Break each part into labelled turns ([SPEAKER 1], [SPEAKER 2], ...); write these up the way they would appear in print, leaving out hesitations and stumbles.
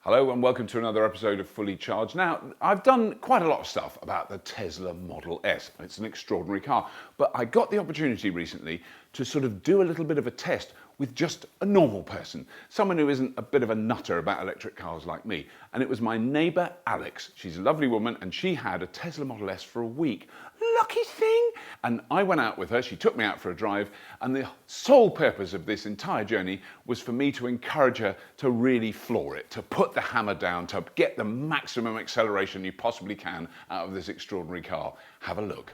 [SPEAKER 1] Hello and welcome to another episode of Fully Charged. Now, I've done quite a lot of stuff about the Tesla Model S. It's an extraordinary car, but I got the opportunity recently to sort of do a little bit of a test with just a normal person, someone who isn't a bit of a nutter about electric cars like me. And it was my neighbour, Alex. She's a lovely woman and she had a Tesla Model S for a week. Lucky thing! And I went out with her, she took me out for a drive, and the sole purpose of this entire journey was for me to encourage her to really floor it, to put the hammer down, to get the maximum acceleration you possibly can out of this extraordinary car. Have a look.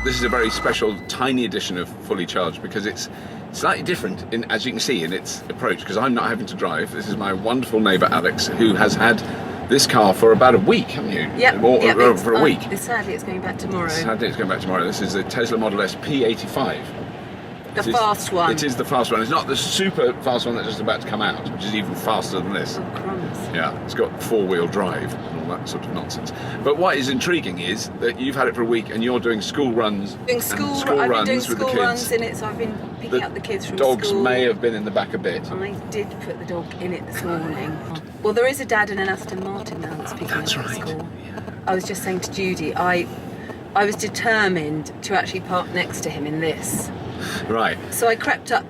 [SPEAKER 1] This is a very special, tiny edition of Fully Charged because it's slightly different, as you can see, in its approach, because I'm not having to drive. This is my wonderful neighbour Alex, who has had this car for about a week, haven't you?
[SPEAKER 2] Yep.
[SPEAKER 1] For a week.
[SPEAKER 2] Sadly, it's going back tomorrow.
[SPEAKER 1] Sadly, it's going back tomorrow. This is the Tesla Model S P85.
[SPEAKER 2] The fast one.
[SPEAKER 1] It is the fast one. It's not the super fast one that's just about to come out, which is even faster than this.
[SPEAKER 2] Oh, crumbs.
[SPEAKER 1] Yeah, it's got four-wheel drive and all that sort of nonsense. But what is intriguing is that you've had it for a week and you're doing school runs.
[SPEAKER 2] I've been doing school runs in it, so I've been picking up the kids from school.
[SPEAKER 1] Dogs may have been in the back a bit.
[SPEAKER 2] I did put the dog in it this morning. Well, there is a dad in an Aston Martin now that's picking up at school. Yeah. I was just saying to Judy, I was determined to actually park next to him in this.
[SPEAKER 1] Right.
[SPEAKER 2] So I crept up.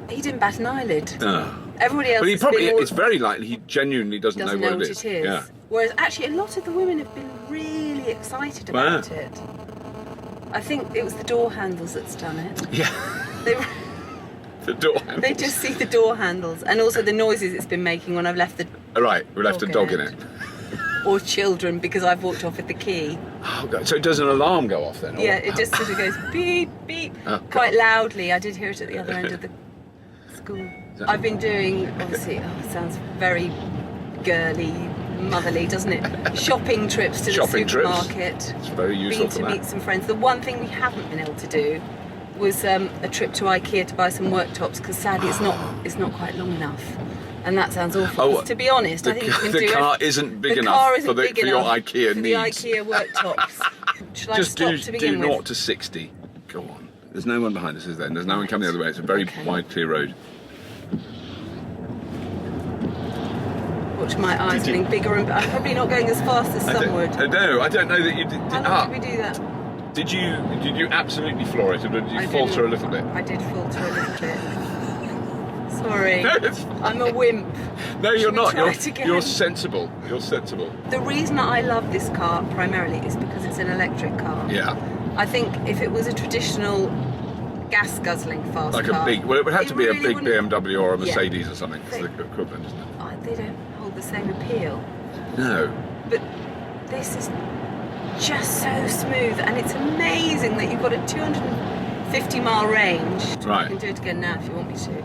[SPEAKER 2] He didn't bat an eyelid.
[SPEAKER 1] Oh.
[SPEAKER 2] Everybody else.
[SPEAKER 1] But it's very likely he genuinely doesn't know what it is.
[SPEAKER 2] Yeah. Whereas actually a lot of the women have been really excited about it. I think it was the door handles that's done it.
[SPEAKER 1] Yeah. The door handles.
[SPEAKER 2] They just see the door handles and also the noises it's been making when I've left the
[SPEAKER 1] we left a dog in it.
[SPEAKER 2] Or children, because I've walked off with the key.
[SPEAKER 1] Oh, God. So does an alarm go off then?
[SPEAKER 2] Yeah, it just sort of goes beep, beep, quite loudly. I did hear it at the other end of the school. I've been doing, obviously, it sounds very girly, motherly, doesn't it? Shopping trips to the supermarket.
[SPEAKER 1] It's very useful
[SPEAKER 2] to meet some friends. The one thing we haven't been able to do was a trip to IKEA to buy some worktops, because sadly it's not quite long enough. And that sounds awful. To be honest, I think you can do it.
[SPEAKER 1] The car isn't big enough for your IKEA needs.
[SPEAKER 2] The IKEA worktops. Shall I stop to begin with?
[SPEAKER 1] Do 0 to 60. Go on. There's no one behind us, is there? There's no one coming the other way. It's a very wide, clear road.
[SPEAKER 2] Watch my eyes getting bigger and I'm probably not going as fast as some would.
[SPEAKER 1] No, I don't know that you did.
[SPEAKER 2] How long did we do that?
[SPEAKER 1] Did you absolutely floor it, or did you falter a little bit?
[SPEAKER 2] I did falter a little bit. Sorry.
[SPEAKER 1] No,
[SPEAKER 2] I'm a wimp.
[SPEAKER 1] No, you're not. You're sensible. You're sensible.
[SPEAKER 2] The reason I love this car primarily is because it's an electric car.
[SPEAKER 1] Yeah.
[SPEAKER 2] I think if it was a traditional gas guzzling fast car,
[SPEAKER 1] it would have to be a big BMW or a Mercedes or something. It's the equivalent, isn't it?
[SPEAKER 2] They don't hold the same appeal.
[SPEAKER 1] No.
[SPEAKER 2] But this is just so smooth, and it's amazing that you've got a 250-mile range.
[SPEAKER 1] Right.
[SPEAKER 2] You can do it again now if you want me to.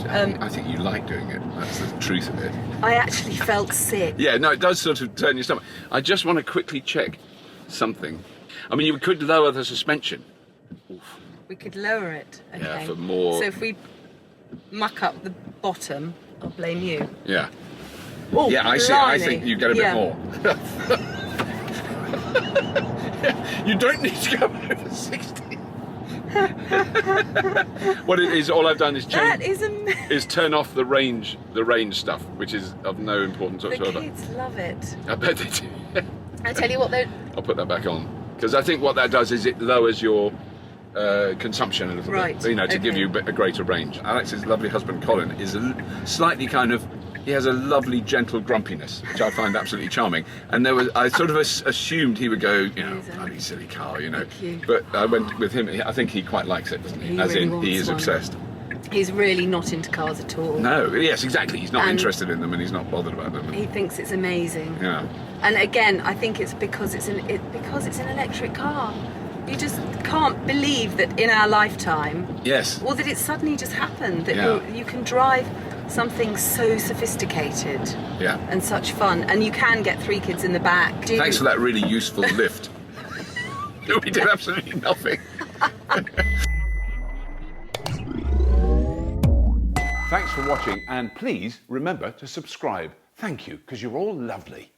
[SPEAKER 1] I think you like doing it. That's the truth of it.
[SPEAKER 2] I actually felt sick.
[SPEAKER 1] Yeah, no, it does sort of turn your stomach. I just want to quickly check something. I mean, you could lower the suspension. Oof.
[SPEAKER 2] We could lower it. Okay.
[SPEAKER 1] Yeah, for more.
[SPEAKER 2] So if we muck up the bottom, I'll blame you.
[SPEAKER 1] Yeah.
[SPEAKER 2] Oh,
[SPEAKER 1] yeah, I see. I think you get a bit more. You don't need to go over 60. What it is, all I've done is turn off the range stuff, which is of no importance whatsoever.
[SPEAKER 2] The kids love it.
[SPEAKER 1] I bet they do.
[SPEAKER 2] I tell you what, though.
[SPEAKER 1] I'll put that back on, because I think what that does is it lowers your consumption a little bit, to give you a greater range. Alex's lovely husband Colin is slightly he has a lovely gentle grumpiness, which I find absolutely charming. And I sort of assumed he would go, bloody silly car, But I went with him. I think he quite likes it, doesn't he? He is obsessed.
[SPEAKER 2] He's really not into cars at all.
[SPEAKER 1] No, yes, exactly. He's not interested in them, and he's not bothered about them.
[SPEAKER 2] He thinks it's amazing.
[SPEAKER 1] Yeah.
[SPEAKER 2] And again, I think it's because it's an electric car. You just can't believe that in our lifetime, or that it suddenly just happened, that you can drive something so sophisticated and such fun, and you can get 3 kids in the back.
[SPEAKER 1] Thanks for that really useful lift. We did absolutely nothing. Thanks for watching, and please remember to subscribe. Thank you, because you're all lovely.